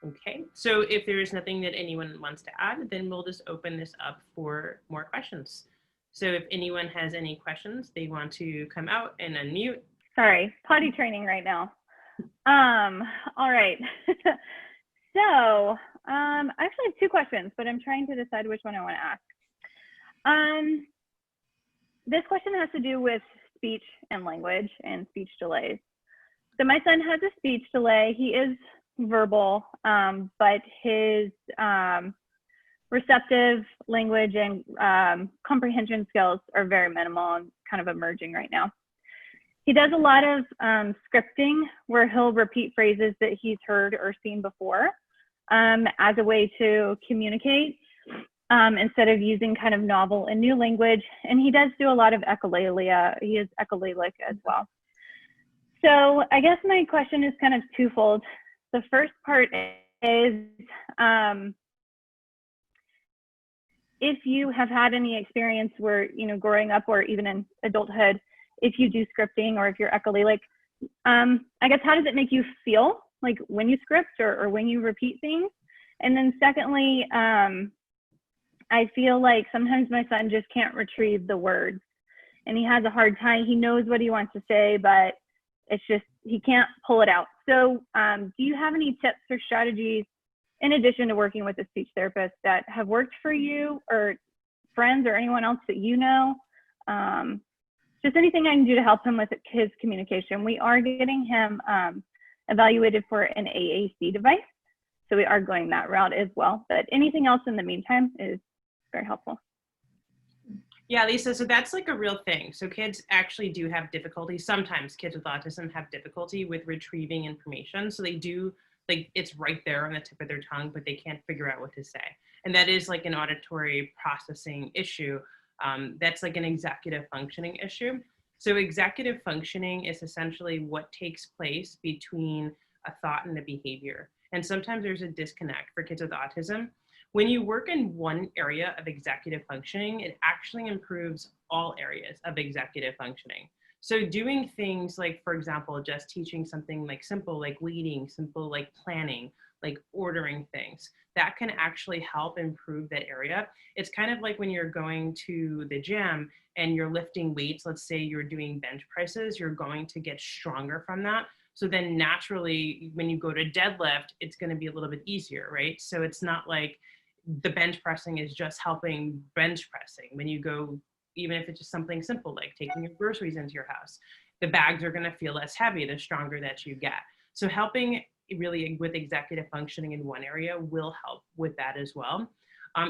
Okay, so if there is nothing that anyone wants to add, then we'll just open this up for more questions. So if anyone has any questions, they want to come out and unmute. Sorry, potty training right now. All right. So I actually have two questions, but I'm trying to decide which one I want to ask. This question has to do with speech and language and speech delays. So my son has a speech delay. He is verbal, but his receptive language and comprehension skills are very minimal and kind of emerging right now. He does a lot of scripting where he'll repeat phrases that he's heard or seen before as a way to communicate instead of using kind of novel and new language. And he does do a lot of echolalia. He is echolalic as well. So I guess my question is kind of twofold. The first part is, if you have had any experience where, you know, growing up or even in adulthood, if you do scripting or if you're echolalic, I guess, how does it make you feel, like when you script or when you repeat things? And then secondly, I feel like sometimes my son just can't retrieve the words and he has a hard time. He knows what he wants to say, but it's just, he can't pull it out. So do you have any tips or strategies in addition to working with a speech therapist that have worked for you or friends or anyone else that you know? Just anything I can do to help him with his communication. We are getting him evaluated for an AAC device. So we are going that route as well. But anything else in the meantime is very helpful. Yeah, Lisa, so that's like a real thing. So kids actually do have difficulty. Sometimes kids with autism have difficulty with retrieving information. So they do, like, it's right there on the tip of their tongue, but they can't figure out what to say. And that is like an auditory processing issue. That's like an executive functioning issue. So executive functioning is essentially what takes place between a thought and a behavior. And sometimes there's a disconnect for kids with autism. When you work in one area of executive functioning, it actually improves all areas of executive functioning. So doing things like, for example, just teaching something like simple, like leading, simple, like planning, like ordering things, that can actually help improve that area. It's kind of like when you're going to the gym and you're lifting weights, let's say you're doing bench presses, you're going to get stronger from that. So then naturally, when you go to deadlift, it's going to be a little bit easier, right? So it's not like the bench pressing is just helping bench pressing. When you go, even if it's just something simple, like taking your groceries into your house, the bags are going to feel less heavy the stronger that you get. So helping really with executive functioning in one area will help with that as well.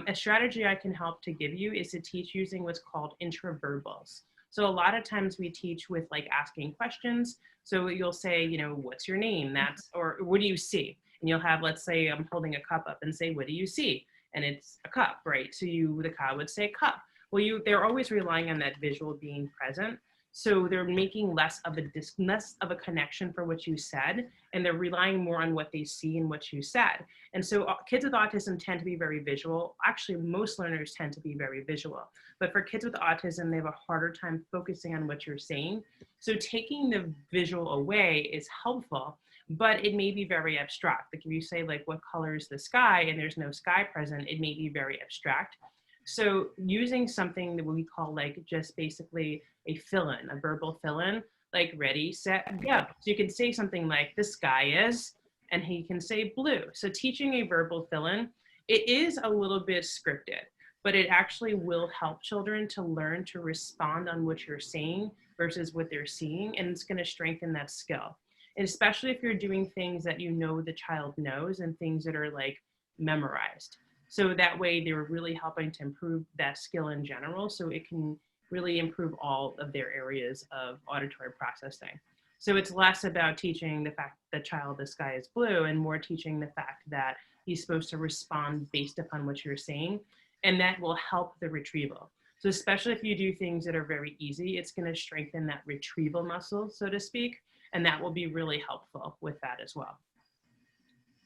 A strategy I can help to give you is to teach using what's called intraverbals. So a lot of times we teach with like asking questions. So you'll say, you know, what's your name? That's, or what do you see? And you'll have, let's say I'm holding a cup up and say, what do you see? And it's a cup, right? So the child would say cup. Well, they're always relying on that visual being present. So they're making less of a connection for what you said, and they're relying more on what they see and what you said. And so kids with autism tend to be very visual. Actually, most learners tend to be very visual. But for kids with autism, they have a harder time focusing on what you're saying. So taking the visual away is helpful, but it may be very abstract. Like if you say like, what color is the sky? And there's no sky present, it may be very abstract. So using something that we call like just basically a fill-in, a verbal fill-in, like ready, set, go. So you can say something like the sky is, and he can say blue. So teaching a verbal fill-in, it is a little bit scripted, but it actually will help children to learn to respond on what you're saying versus what they're seeing, and it's going to strengthen that skill. And especially if you're doing things that you know the child knows and things that are like memorized. So that way they're really helping to improve that skill in general, so it can really improve all of their areas of auditory processing. So it's less about teaching the fact that child, the sky is blue, and more teaching the fact that he's supposed to respond based upon what you're saying, and that will help the retrieval. So especially if you do things that are very easy, it's going to strengthen that retrieval muscle, so to speak, and that will be really helpful with that as well.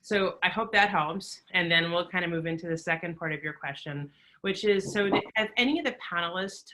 So I hope that helps. And then we'll kind of move into the second part of your question, which is, so have any of the panelists,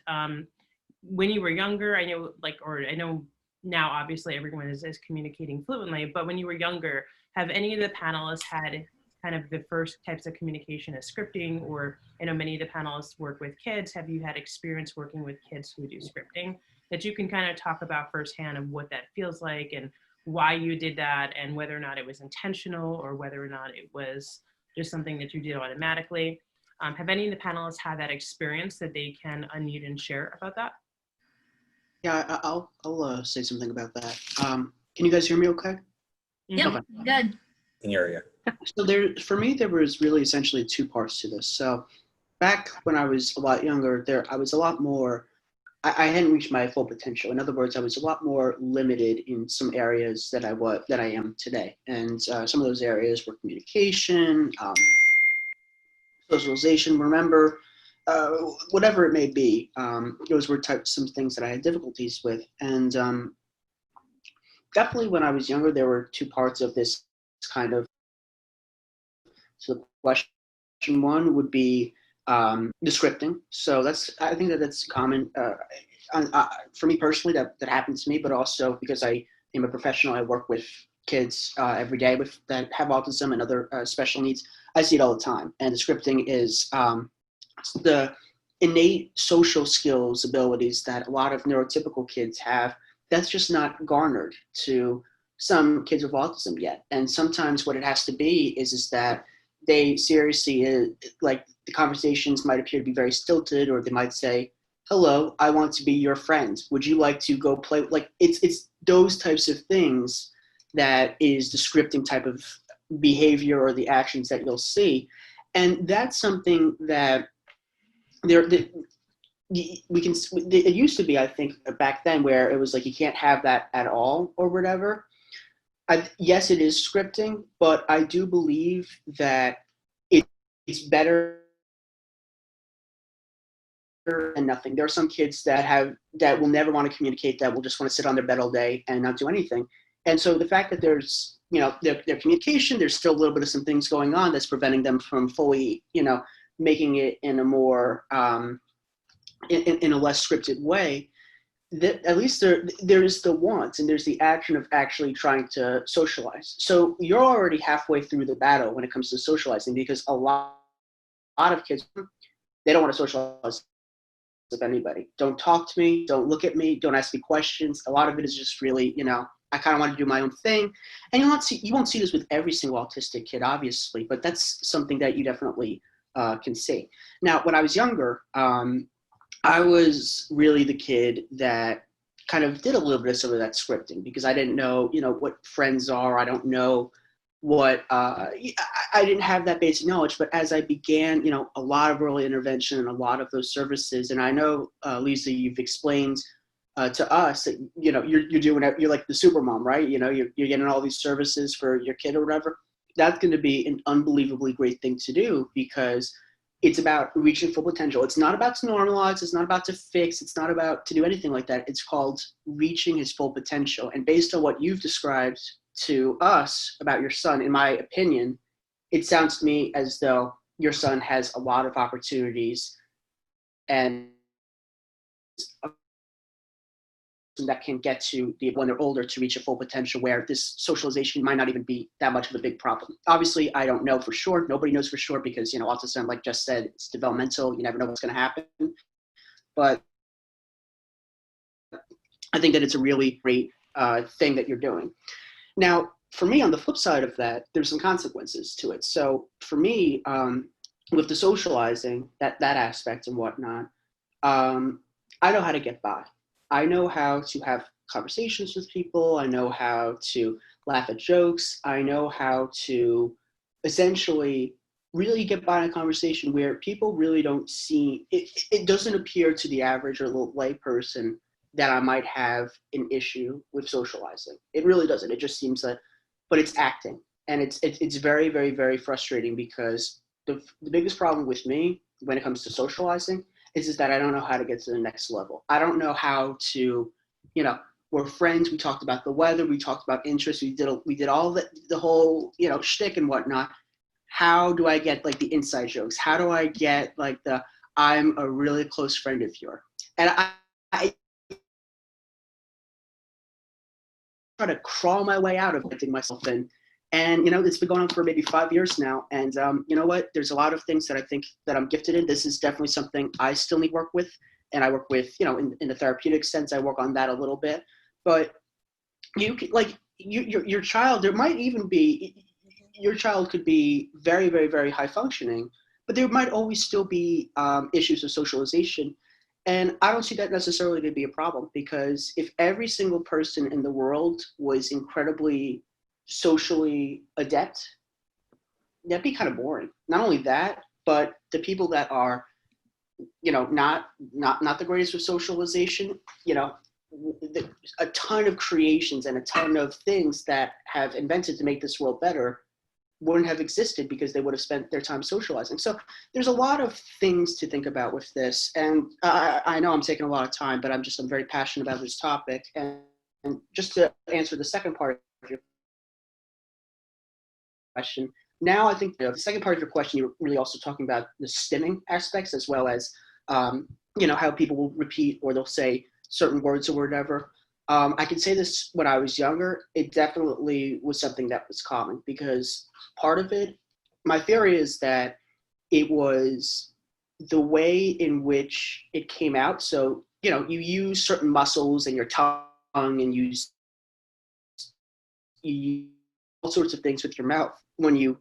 when you were younger, I know now obviously everyone is communicating fluently, but when you were younger, have any of the panelists had kind of the first types of communication is scripting, or I know many of the panelists work with kids. Have you had experience working with kids who do scripting that you can kind of talk about firsthand of what that feels like and why you did that, and whether or not it was intentional or whether or not it was just something that you did automatically? Have any of the panelists had that experience that they can unmute and share about that? Yeah, I'll say something about that. Can you guys hear me okay? Yep, Okay. good. In your area. So for me, there was really essentially two parts to this. So back when I was a lot younger, I was a lot more, I hadn't reached my full potential. In other words, I was a lot more limited in some areas that I am today. And some of those areas were communication, socialization, remember, whatever it may be. Those were some things that I had difficulties with. And definitely when I was younger, there were two parts of this kind of. So the question one would be the scripting. So I think that's common for me personally, that happened to me, but also because I am a professional, I work with kids every day that have autism and other special needs. I see it all the time. And the scripting is the innate social skills, abilities that a lot of neurotypical kids have. That's just not garnered to some kids with autism yet. And sometimes what it has to be is that they seriously, like the conversations might appear to be very stilted, or they might say, hello, I want to be your friend. Would you like to go play? Like it's those types of things that is the scripting type of behavior or the actions that you'll see. And that's something that it used to be, I think, back then, where it was like you can't have that at all or whatever. Yes, it is scripting, but I do believe that it's better than nothing. There are some kids that will never want to communicate, that will just want to sit on their bed all day and not do anything. And so the fact that there's, their communication, there's still a little bit of some things going on that's preventing them from fully, making it in a more, in a less scripted way. That at least there is the want and there's the action of actually trying to socialize. So you're already halfway through the battle when it comes to socializing, because a lot of kids, they don't want to socialize with anybody. Don't talk to me, don't look at me, don't ask me questions. A lot of it is just really, I kind of want to do my own thing. And you won't see this with every single autistic kid, obviously, but that's something that you definitely can see. Now, when I was younger, I was really the kid that kind of did a little bit of some of that scripting, because I didn't know, what friends are. I don't know what, I didn't have that basic knowledge. But as I began, a lot of early intervention and a lot of those services, and I know, Lisa, you've explained to us that, you're like the super mom, right? You're getting all these services for your kid or whatever. That's going to be an unbelievably great thing to do, because it's about reaching full potential. It's not about to normalize. It's not about to fix. It's not about to do anything like that. It's called reaching his full potential. And based on what you've described to us about your son, in my opinion, it sounds to me as though your son has a lot of opportunities and that can get to when they're older to reach a full potential, where this socialization might not even be that much of a big problem. Obviously, I don't know for sure. Nobody knows for sure, because, autism, like just said, it's developmental. You never know what's going to happen. But I think that it's a really great thing that you're doing. Now, for me, on the flip side of that, there's some consequences to it. So for me, with the socializing, that aspect and whatnot, I know how to get by. I know how to have conversations with people. I know how to laugh at jokes. I know how to essentially really get by in a conversation where people really don't see, it doesn't appear to the average or little lay person that I might have an issue with socializing. It really doesn't. It just seems that, but it's acting. And it's very, very, very frustrating, because the biggest problem with me when it comes to socializing is that I don't know how to get to the next level. I don't know how to, we're friends. We talked about the weather. We talked about interests. We did all the whole, shtick and whatnot. How do I get like the inside jokes? How do I get like I'm a really close friend of yours? And I try to crawl my way out of getting myself in. And, it's been going on for maybe 5 years now. And you know what? There's a lot of things that I think that I'm gifted in. This is definitely something I still need work with. And I work with, in the therapeutic sense, I work on that a little bit. But you can, like, your child, there might even be, your child could be very, very, very high functioning, but there might always still be issues of socialization. And I don't see that necessarily to be a problem, because if every single person in the world was incredibly socially adept, that'd be kind of boring. Not only that, but the people that are, not the greatest with socialization, a ton of creations and a ton of things that have invented to make this world better wouldn't have existed because they would have spent their time socializing. So there's a lot of things to think about with this. And I know I'm taking a lot of time, but I'm very passionate about this topic. And just to answer the second part of your question, now I think the second part of your question, you're really also talking about the stimming aspects, as well as, how people will repeat or they'll say certain words or whatever. I can say this: when I was younger, it definitely was something that was common, because part of it, my theory is that it was the way in which it came out. So, you use certain muscles in your tongue, and you use all sorts of things with your mouth when you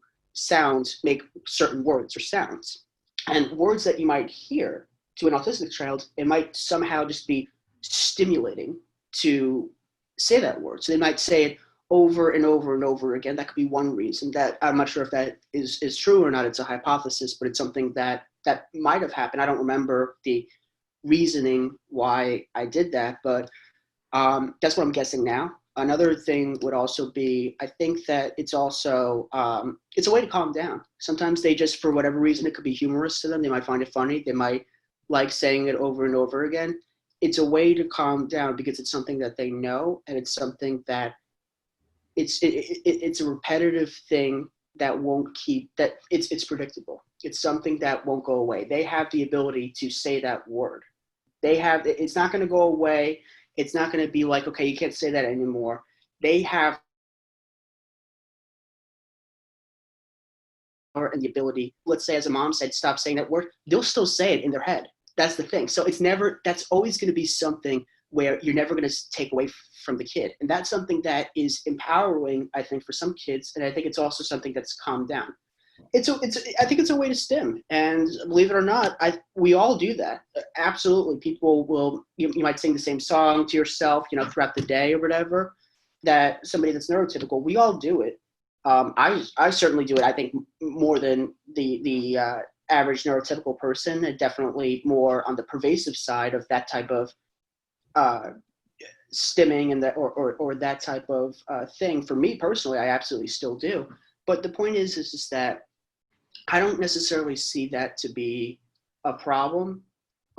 make certain words or sounds. And words that you might hear to an autistic child, it might somehow just be stimulating to say that word. So they might say it over and over and over again. That could be one reason. That I'm not sure if that is true or not. It's a hypothesis, but it's something that might have happened. I don't remember the reasoning why I did that, but that's what I'm guessing now. Another thing would also be, I think that it's also, it's a way to calm down. Sometimes they just, for whatever reason, it could be humorous to them. They might find it funny. They might like saying it over and over again. It's a way to calm down because it's something that they know, and it's something that it's a repetitive thing that won't it's predictable. It's something that won't go away. They have the ability to say that word. It's not going to go away. It's not going to be like, okay, you can't say that anymore. They have and the ability, let's say as a mom said, stop saying that word, they'll still say it in their head. That's the thing. So that's always going to be something where you're never going to take away from the kid. And that's something that is empowering, I think, for some kids. And I think it's also something that's calmed down. I think it's a way to stim. And believe it or not, we all do that. Absolutely. People will, you might sing the same song to yourself, throughout the day or whatever, that somebody that's neurotypical, we all do it. I certainly do it, I think, more than the average neurotypical person, and definitely more on the pervasive side of that type of stimming and that or that type of thing. For me personally, I absolutely still do. But the point is that I don't necessarily see that to be a problem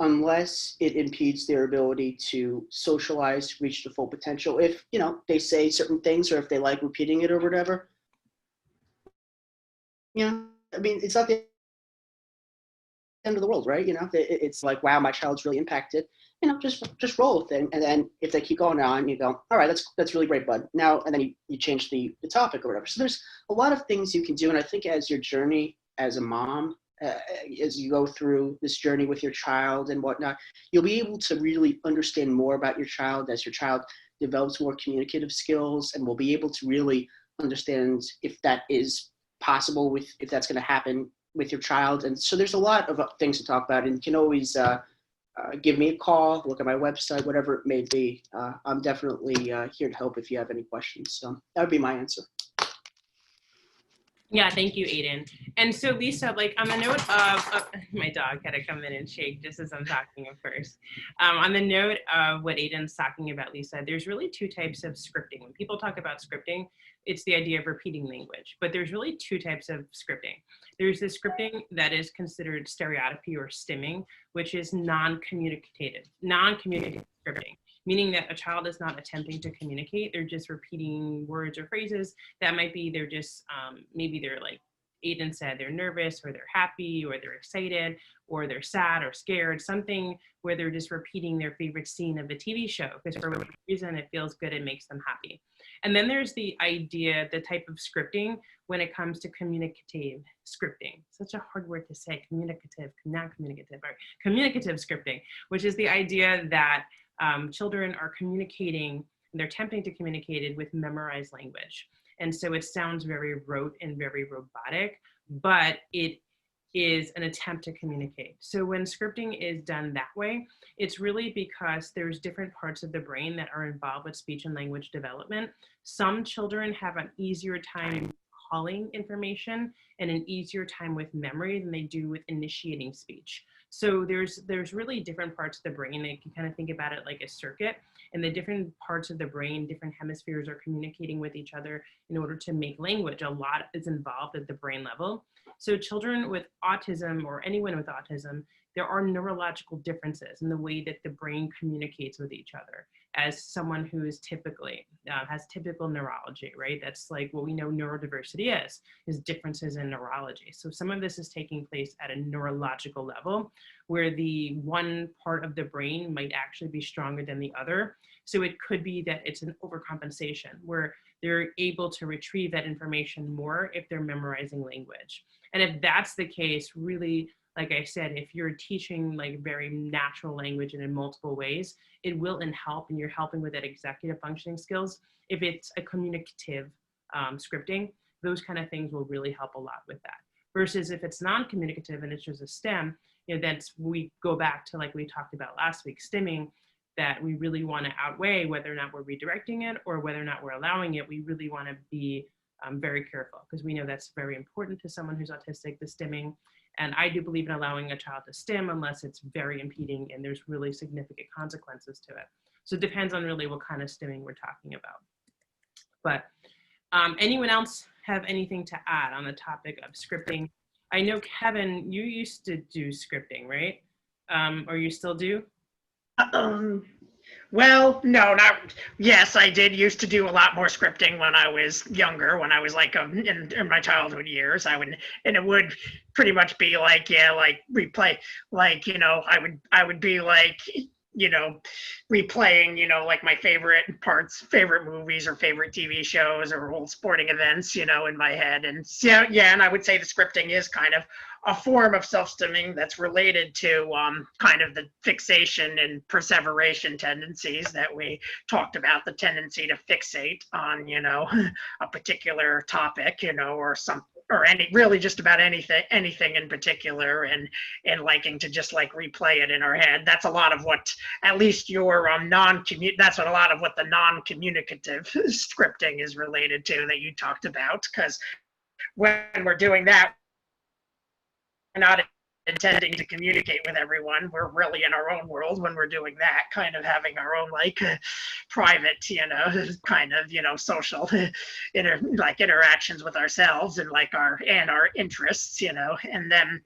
unless it impedes their ability to socialize, reach the full potential. If, they say certain things, or if they like repeating it or whatever, I mean, it's not the end of the world, right? It's like, wow, my child's really impacted. Just roll with it. And then if they keep going on, you go, all right, that's really great, bud. Now, and then you change the topic or whatever. So there's a lot of things you can do. And I think as your journey as a mom, as you go through this journey with your child and whatnot, you'll be able to really understand more about your child as your child develops more communicative skills, and will be able to really understand if that is possible, if that's going to happen with your child. And so there's a lot of things to talk about, and you can always give me a call, look at my website, whatever it may be. I'm definitely here to help if you have any questions. So that would be my answer. Yeah, thank you, Aidan. And so Lisa, like on the note of my dog had to come in and shake just as I'm talking at first. On the note of what Aidan's talking about, Lisa, there's really two types of scripting. When people talk about scripting, it's the idea of repeating language, but there's really two types of scripting. There's the scripting that is considered stereotypy or stimming, which is non-communicative scripting, meaning that a child is not attempting to communicate. They're just repeating words or phrases that might be, they're just, maybe they're like Aidan said, they're nervous or they're happy or they're excited or they're sad or scared, something where they're just repeating their favorite scene of a TV show because for whatever reason it feels good, it makes them happy. And then there's the idea, the type of scripting when it comes to communicative scripting. Such a hard word to say, communicative, not communicative, or communicative scripting, which is the idea that children are communicating, and they're attempting to communicate it with memorized language. And so it sounds very rote and very robotic, but it is an attempt to communicate. So when scripting is done that way, it's really because there's different parts of the brain that are involved with speech and language development. Some children have an easier time recalling information and an easier time with memory than they do with initiating speech. So there's really different parts of the brain. You can kind of think about it like a circuit, and the different parts of the brain, different hemispheres are communicating with each other in order to make language. A lot is involved at the brain level. So children with autism, or anyone with autism, there are neurological differences in the way that the brain communicates with each other. As someone who is typically, has typical neurology, right? That's like what we know neurodiversity is differences in neurology. So some of this is taking place at a neurological level, where the one part of the brain might actually be stronger than the other. So it could be that it's an overcompensation, where they're able to retrieve that information more if they're memorizing language. And if that's the case, really, like I said, if you're teaching like very natural language and in multiple ways, it will help, and you're helping with that executive functioning skills. If it's a communicative scripting, those kind of things will really help a lot with that. Versus if it's non-communicative and it's just a STEM, that's, we go back to, like we talked about last week, stimming, that we really want to outweigh whether or not we're redirecting it or whether or not we're allowing it. We really want to be very careful, because we know that's very important to someone who's autistic, the stimming. And I do believe in allowing a child to stim unless it's very impeding and there's really significant consequences to it. So it depends on really what kind of stimming we're talking about. But anyone else have anything to add on the topic of scripting? I know, Kevin, you used to do scripting, right? Or you still do? Well, no, not, yes, I did used to do a lot more scripting when I was younger, when I was like in my childhood years. And it would pretty much be like, yeah, like replay, like, I would be like, replaying, like my favorite movies or favorite TV shows or old sporting events, in my head. And yeah, and I would say the scripting is kind of a form of self-stimming that's related to kind of the fixation and perseveration tendencies that we talked about, the tendency to fixate on, a particular topic, or really just about anything in particular, and liking to just like replay it in our head. That's a lot of what, at least your that's what a lot of what the non-communicative scripting is related to that you talked about, because when we're doing that, we're not intending to communicate with everyone. We're really in our own world when we're doing that, kind of having our own like private, kind of, social interactions with ourselves and like our interests, and then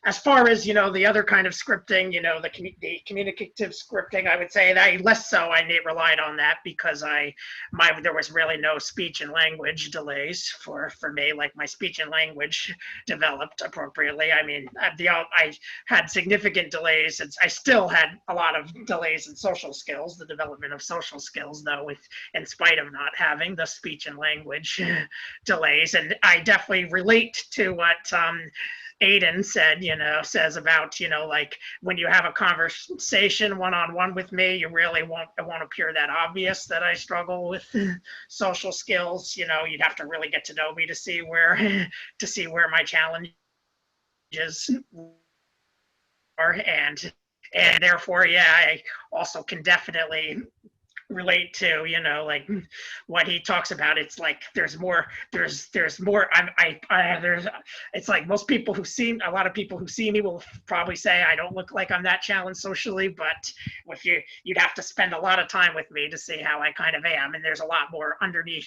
as far as, the other kind of scripting, the communicative scripting, I would say that less so. I relied on that because there was really no speech and language delays for me. Like my speech and language developed appropriately. I mean, I had significant delays. I still had a lot of delays in social skills, the development of social skills, though, in spite of not having the speech and language delays. And I definitely relate to what Aidan says about, like when you have a conversation one-on-one with me, it won't appear that obvious that I struggle with social skills. You'd have to really get to know me to see where my challenges are, and therefore, yeah, I also can definitely relate to, like what he talks about. It's like there's more. It's like a lot of people who see me will probably say I don't look like I'm that challenged socially, but if you'd have to spend a lot of time with me to see how I kind of am. And there's a lot more underneath,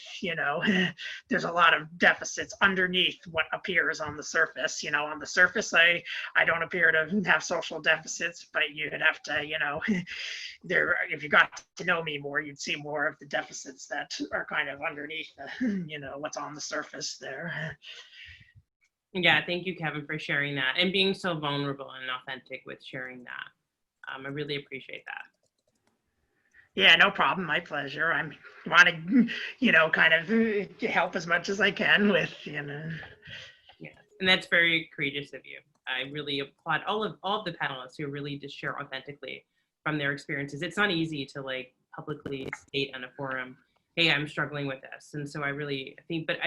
there's a lot of deficits underneath what appears on the surface. On the surface, I don't appear to have social deficits, but you'd have to, if you got to know me more, you'd see more of the deficits that are kind of underneath, what's on the surface there. Yeah, thank you, Kevin, for sharing that and being so vulnerable and authentic with sharing that. I really appreciate that. Yeah, no problem. My pleasure. I'm want to, kind of help as much as I can with, Yes, and that's very courageous of you. I really applaud all of the panelists who really just share authentically from their experiences. It's not easy to like publicly state on a forum, hey, I'm struggling with this. And so I really think, but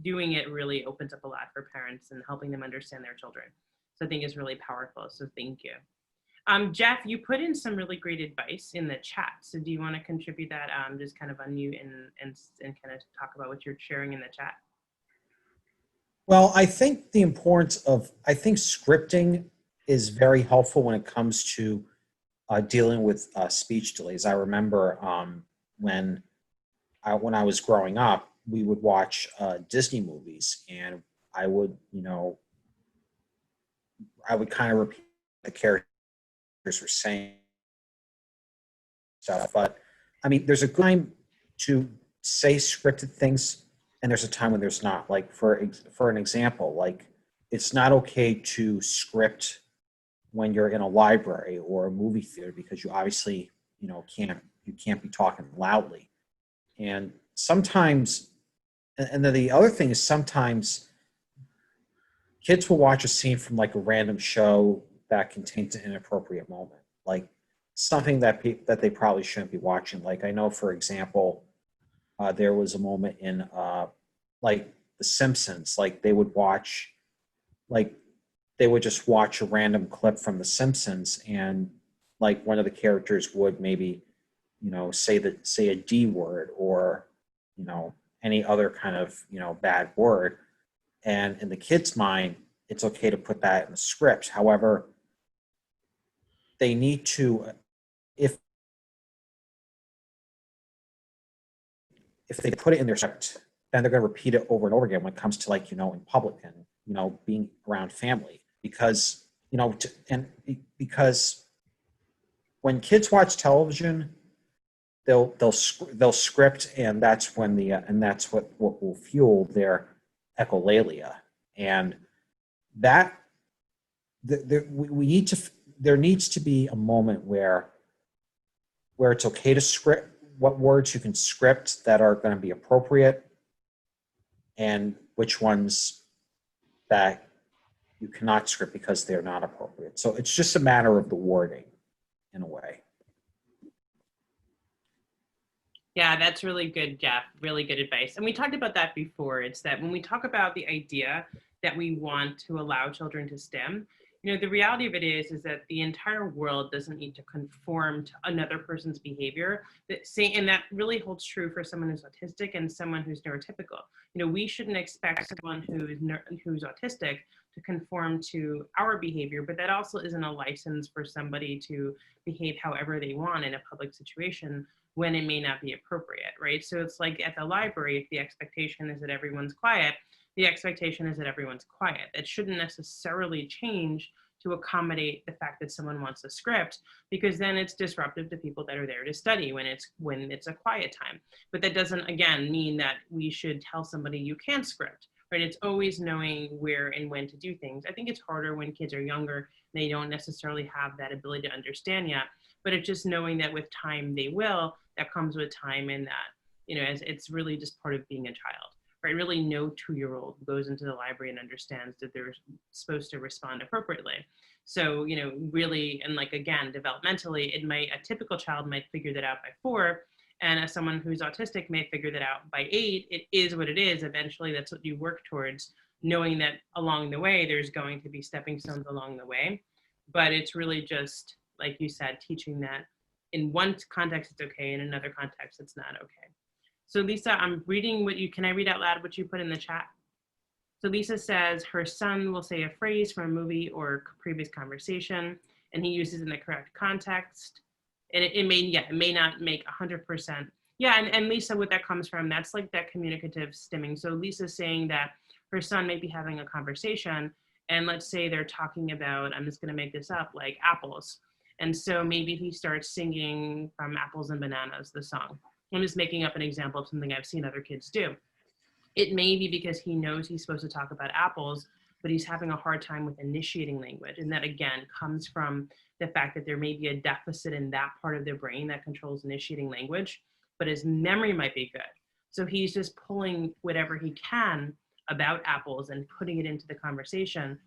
doing it really opens up a lot for parents and helping them understand their children. So I think it's really powerful. So thank you. Jeff, you put in some really great advice in the chat. So do you want to contribute that? Just kind of unmute and kind of talk about what you're sharing in the chat. Well, I think the importance of, I think scripting is very helpful when it comes to dealing with speech delays. I remember when I was growing up, we would watch Disney movies, and I would, I would kind of repeat the characters were saying stuff. But I mean, there's a good time to say scripted things, and there's a time when there's not. Like for an example, like it's not okay to script when you're in a library or a movie theater because you obviously, can't be talking loudly. And sometimes, and then the other thing is sometimes kids will watch a scene from like a random show that contains an inappropriate moment, like something that they probably shouldn't be watching. Like I know, for example, there was a moment in like The Simpsons, like they would just watch a random clip from The Simpsons, and like one of the characters would maybe, say a D word or, any other kind of, bad word. And in the kid's mind, it's okay to put that in the script. However, they need to, if they put it in their script, then they're going to repeat it over and over again when it comes to like, in public and, being around family. Because, because when kids watch television, they'll script, and that's when that's what will fuel their echolalia. And that there needs to be a moment where it's okay to script, what words you can script that are going to be appropriate, and which ones that you cannot script because they're not appropriate. So it's just a matter of the wording in a way. Yeah, that's really good, Jeff. Really good advice. And we talked about that before. It's that when we talk about the idea that we want to allow children to STEM, the reality of it is that the entire world doesn't need to conform to another person's behavior. And that really holds true for someone who's autistic and someone who's neurotypical. We shouldn't expect someone who's autistic to conform to our behavior, but that also isn't a license for somebody to behave however they want in a public situation when it may not be appropriate, right? So it's like at the library, if the expectation is that everyone's quiet, the expectation is that everyone's quiet. That shouldn't necessarily change to accommodate the fact that someone wants a script, because then it's disruptive to people that are there to study when it's a quiet time. But that doesn't, again, mean that we should tell somebody you can't script, right? It's always knowing where and when to do things. I think it's harder when kids are younger. They don't necessarily have that ability to understand yet, but it's just knowing that with time they will. That comes with time, and that, as it's really just part of being a child, right? Really no 2-year-old goes into the library and understands that they're supposed to respond appropriately. So, really, and like, again, developmentally, a typical child might figure that out by 4, and as someone who's autistic may figure that out by 8. It is what it is. Eventually, that's what you work towards, knowing that along the way, there's going to be stepping stones along the way. But it's really just, like you said, teaching that in one context it's okay, in another context it's not okay. So Lisa, I'm reading can I read out loud what you put in the chat? So Lisa says her son will say a phrase from a movie or previous conversation, and he uses it in the correct context. And it may not make 100%. Yeah, and Lisa, what that comes from, that's like that communicative stimming. So Lisa's saying that her son may be having a conversation, and let's say they're talking about, I'm just gonna make this up, like apples. And so maybe he starts singing from Apples and Bananas, the song. I'm just making up an example of something I've seen other kids do. It may be because he knows he's supposed to talk about apples, but he's having a hard time with initiating language. And that again comes from the fact that there may be a deficit in that part of their brain that controls initiating language, but his memory might be good. So he's just pulling whatever he can about apples and putting it into the conversation.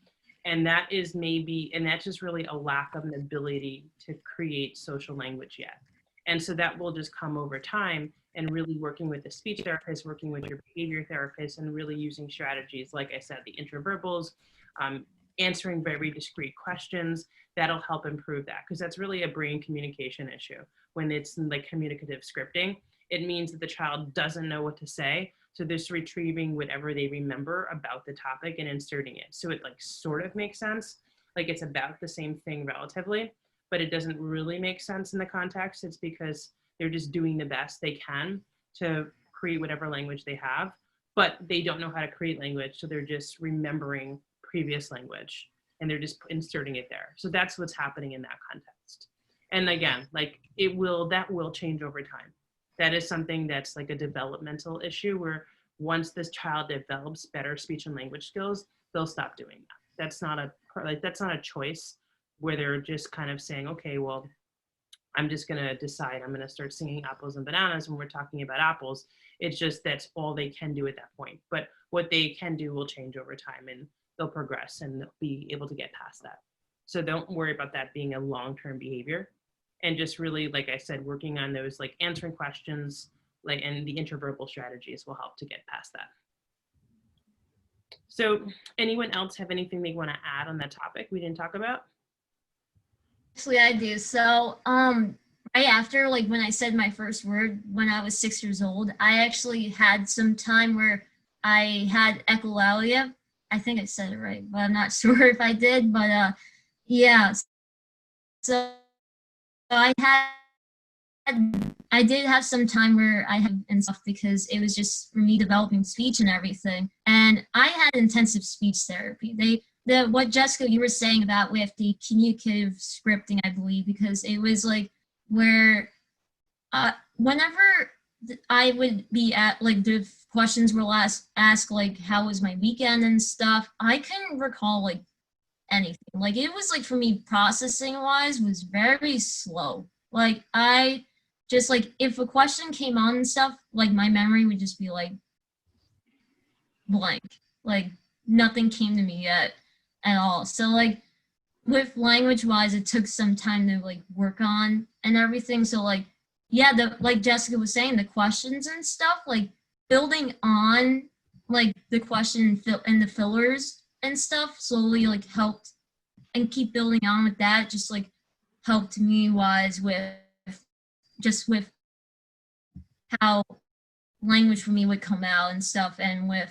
And that is maybe, and that's just really a lack of an ability to create social language yet. And so that will just come over time, and really working with the speech therapist, working with your behavior therapist, and really using strategies, like I said, the interverbals, answering very discrete questions, that'll help improve that. Because that's really a brain communication issue. When it's like communicative scripting, it means that the child doesn't know what to say. So they're just retrieving whatever they remember about the topic and inserting it. So it like sort of makes sense. Like it's about the same thing relatively, but it doesn't really make sense in the context. It's because they're just doing the best they can to create whatever language they have, but they don't know how to create language. So they're just remembering previous language and they're just inserting it there. So that's what's happening in that context. And again, like that will change over time. That is something that's like a developmental issue where once this child develops better speech and language skills, they'll stop doing that. That's not a choice where they're just kind of saying, okay, well, I'm just going to decide I'm going to start singing apples and bananas when we're talking about apples. It's just that's all they can do at that point. But what they can do will change over time, and they'll progress and they'll be able to get past that. So don't worry about that being a long-term behavior. And just really, like I said, working on those, like answering questions, like, and the interverbal strategies will help to get past that. So anyone else have anything they want to add on that topic we didn't talk about? Actually, I do. So, right after, like when I said my first word when I was 6 years old, I actually had some time where I had echolalia. I think I said it right, but I'm not sure if I did. But yeah. So I did have some time where I had and stuff because it was just for me developing speech and everything. And I had intensive speech therapy. What Jessica, you were saying about with the communicative scripting, I believe, because it was like where whenever I would be at, like the questions were asked like how was my weekend and stuff, I couldn't recall like anything. Like it was like for me processing wise was very slow. Like I just like if a question came on and stuff, like my memory would just be like blank. Like nothing came to me yet at all. So like with language wise, it took some time to like work on and everything. So like, yeah, like Jessica was saying, the questions and stuff, like building on like the question and the fillers and stuff slowly like helped, and keep building on with that, just like helped me wise with how language for me would come out and stuff, and with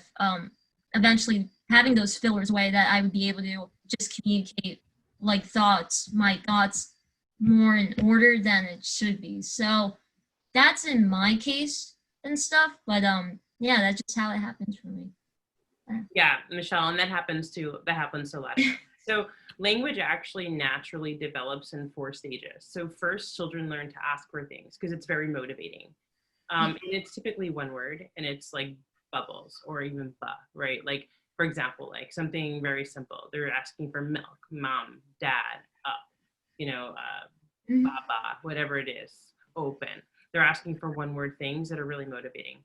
eventually having those fillers away that I would be able to just communicate like my thoughts more in order than it should be. So that's in my case and stuff, but yeah, that's just how it happens for me. Yeah, Michelle, and that happens to a lot of people. So language actually naturally develops in 4 stages. So first, children learn to ask for things because it's very motivating. And it's typically one word, and it's like bubbles or even ba, right? Like, for example, like something very simple. They're asking for milk, mom, dad, up, baba, whatever it is, open. They're asking for one word things that are really motivating.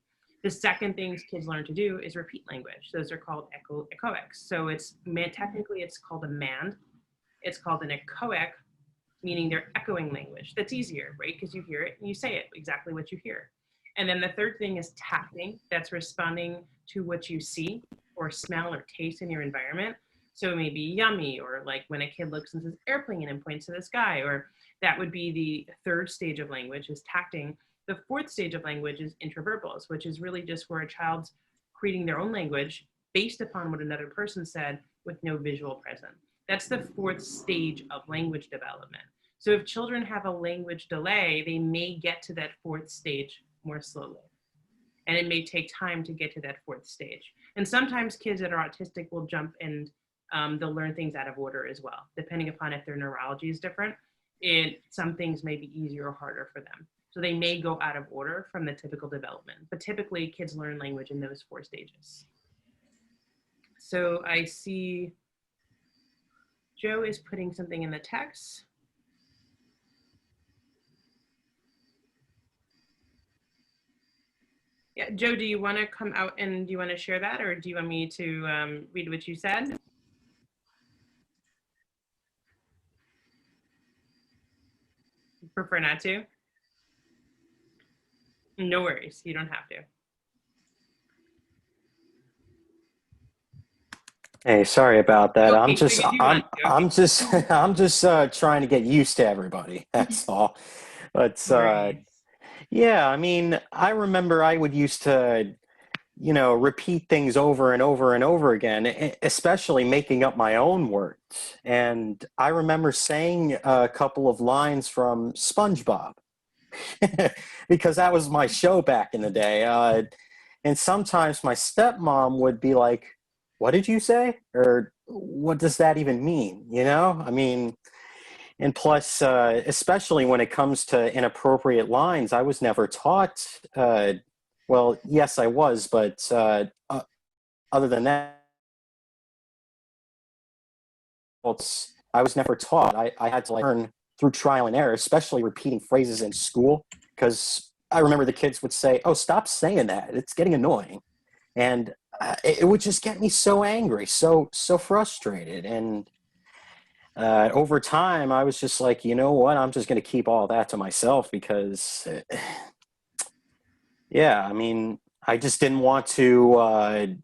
The second things kids learn to do is repeat language. Those are called echoics. So technically it's called a mand. It's called an echoic, meaning they're echoing language. That's easier, right? Because you hear it and you say it exactly what you hear. And then the third thing is tacting. That's responding to what you see or smell or taste in your environment. So it may be yummy, or like when a kid looks and says airplane and points to the sky, or that would be the third stage of language is tacting. The fourth stage of language is interverbals, which is really just where a child's creating their own language based upon what another person said with no visual present. That's the fourth stage of language development. So if children have a language delay, they may get to that fourth stage more slowly. And it may take time to get to that fourth stage. And sometimes kids that are autistic will jump and they'll learn things out of order as well, depending upon if their neurology is different. Some things may be easier or harder for them. So they may go out of order from the typical development, but typically kids learn language in those 4 stages. So I see Joe is putting something in the text. Yeah, Joe, do you want to come out and do you want to share that, or do you want me to read what you said? You prefer not to? No worries, you don't have to. Hey, sorry about that. Okay, I'm so just, you do want to. I'm just, I'm just trying to get used to everybody. That's all. But Right. yeah, I mean, I remember I would used to, repeat things over and over and over again, especially making up my own words. And I remember saying a couple of lines from SpongeBob because that was my show back in the day. And sometimes my stepmom would be like, "What did you say?" Or "What does that even mean?" I mean, and plus, especially when it comes to inappropriate lines, I was never taught. Well, yes, I was, but other than that, I was never taught. I had to learn through trial and error, especially repeating phrases in school, because I remember the kids would say, "Oh, stop saying that. It's getting annoying." And it would just get me so angry, so frustrated. And over time, I was just like, you know what? I'm just going to keep all that to myself because, yeah, I mean, I just didn't want to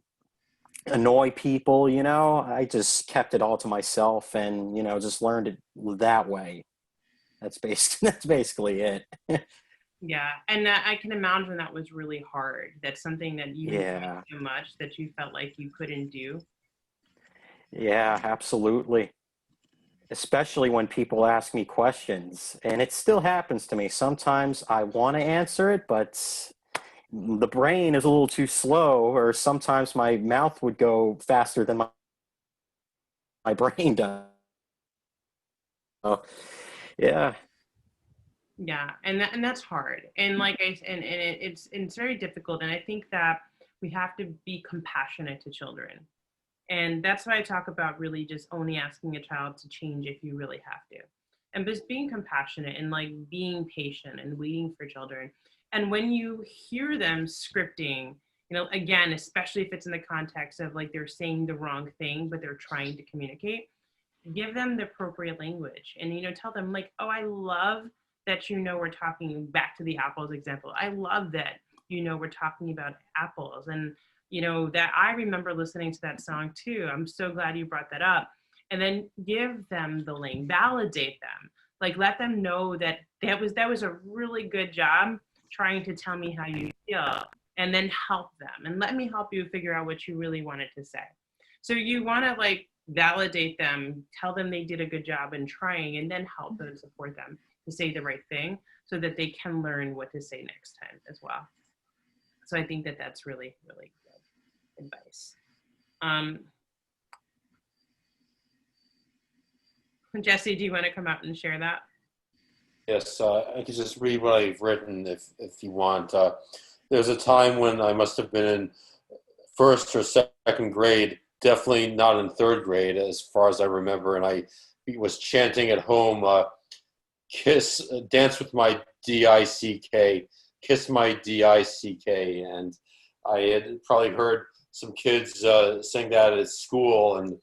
annoy people, I just kept it all to myself and, just learned it that way. That's basically it. Yeah, and I can imagine that was really hard. That's something that you enjoyed so much that you felt like you couldn't do. Yeah, absolutely. Especially when people ask me questions, and it still happens to me. Sometimes I want to answer it, but the brain is a little too slow, or sometimes my mouth would go faster than my brain does. So, yeah. Yeah, and that's hard. And like it's very difficult. And I think that we have to be compassionate to children. And that's why I talk about really just only asking a child to change if you really have to. And just being compassionate and like being patient and waiting for children. And when you hear them scripting, again, especially if it's in the context of like they're saying the wrong thing, but they're trying to communicate, give them the appropriate language and, tell them like, "Oh, I love that, we're talking back to the apples example. I love that, we're talking about apples." And, that I remember listening to that song too. I'm so glad you brought that up. And then give them the link, validate them, like let them know that that was a really good job trying to tell me how you feel, and then help them and let me help you figure out what you really wanted to say. So you want to like validate them, tell them they did a good job in trying, and then help them and support them to say the right thing so that they can learn what to say next time as well. So I think that that's really, really good advice. Jesse, do you want to come out and share that? Yes, I can just read what I've written if you want. There was a time when I must have been in first or second grade, definitely not in third grade as far as I remember, and I was chanting at home, dance with my D-I-C-K, kiss my D-I-C-K, and I had probably heard some kids sing that at school, and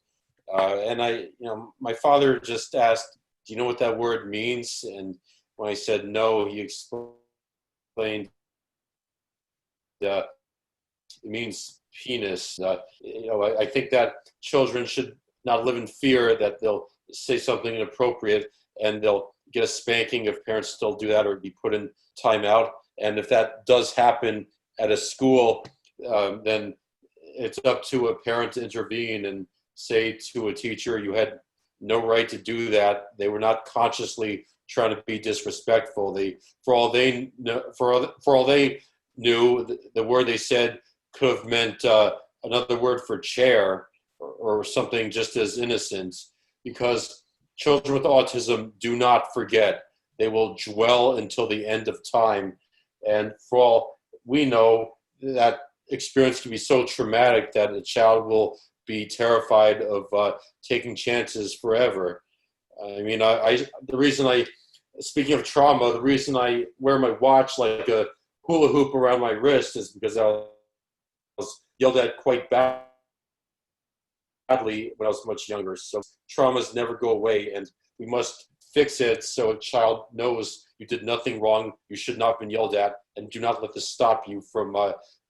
I, my father just asked, "Do you know what that word means?" And when I said no, he explained it means penis. I think that children should not live in fear that they'll say something inappropriate and they'll get a spanking if parents still do that or be put in timeout. And if that does happen at a school, then it's up to a parent to intervene and say to a teacher, "You had no right to do that. They were not consciously trying to be disrespectful. For all they knew, the word they said could have meant another word for chair or something just as innocent, because children with autism do not forget. They will dwell until the end of time. And for all we know, that experience can be so traumatic that a child will be terrified of taking chances forever. I mean, the reason speaking of trauma, the reason I wear my watch like a hula hoop around my wrist is because I was yelled at quite badly when I was much younger. So traumas never go away, and we must fix it so a child knows you did nothing wrong, you should not have been yelled at, and do not let this stop you from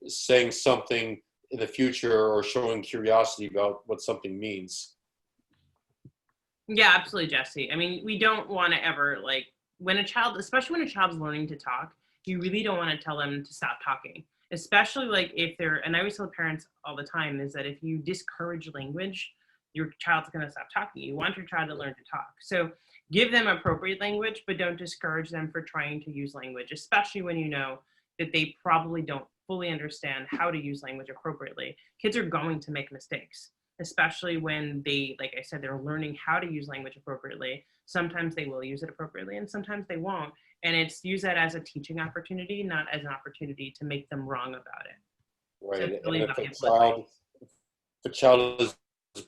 saying something in the future or showing curiosity about what something means. Yeah, absolutely, Jesse. I mean, we don't want to ever, like, when a child, especially when a child's learning to talk, you really don't want to tell them to stop talking, especially like if they're, and I always tell parents all the time, is that if you discourage language, your child's going to stop talking. You want your child to learn to talk. So give them appropriate language, but don't discourage them for trying to use language, especially when you know that they probably don't fully understand how to use language appropriately. Kids are going to make mistakes, especially when they, like I said, they're learning how to use language appropriately. Sometimes they will use it appropriately and sometimes they won't. And it's use that as a teaching opportunity, not as an opportunity to make them wrong about it. Right. So really and if a child is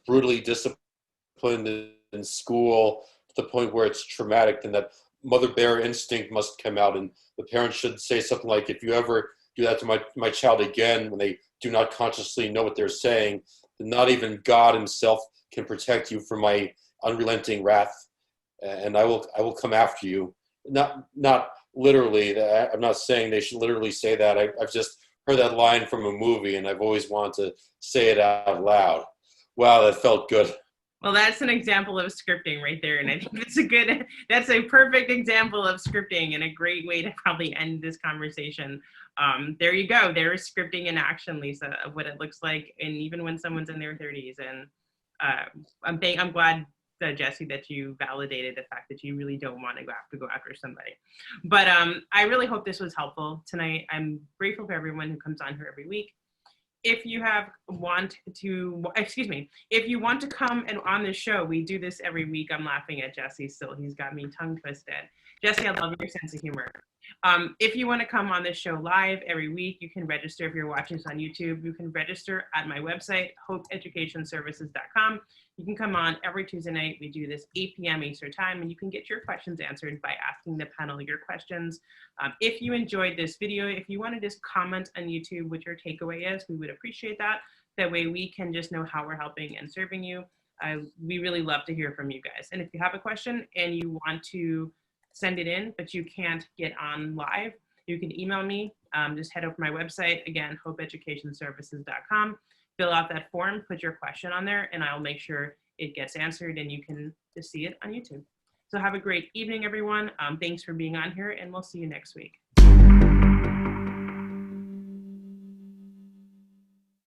brutally disciplined in school to the point where it's traumatic, then that mother bear instinct must come out, and the parent should say something like, if you ever do that to my child again when they do not consciously know what they're saying, then not even God himself can protect you from my unrelenting wrath, and I will come after you. Not literally. I'm not saying they should literally say that. I've just heard that line from a movie, and I've always wanted to say it out loud. Wow, that felt good. Well, that's an example of scripting right there. And I think that's a perfect example of scripting and a great way to probably end this conversation. There you go. There is scripting in action, Lisa, of what it looks like. And even when someone's in their 30s. And I'm glad, Jesse, that you validated the fact that you really don't want to go after somebody. But I really hope this was helpful tonight. I'm grateful for everyone who comes on here every week. If you want to come and on the show, we do this every week. I'm laughing at Jesse still. He's got me tongue twisted. Jesse, I love your sense of humor. If you want to come on this show live every week, you can register. If you're watching this on YouTube, you can register at my website, hopeeducationservices.com. You can come on every Tuesday night. We do this 8 p.m. Eastern time, and you can get your questions answered by asking the panel your questions. If you enjoyed this video, if you want to just comment on YouTube what your takeaway is, we would appreciate that. That way we can just know how we're helping and serving you. We really love to hear from you guys. And if you have a question and you want to send it in, but you can't get on live, you can email me. Just head over to my website, again, hopeeducationservices.com. Fill out that form, put your question on there, and I'll make sure it gets answered and you can just see it on YouTube. So have a great evening, everyone. Thanks for being on here, and we'll see you next week.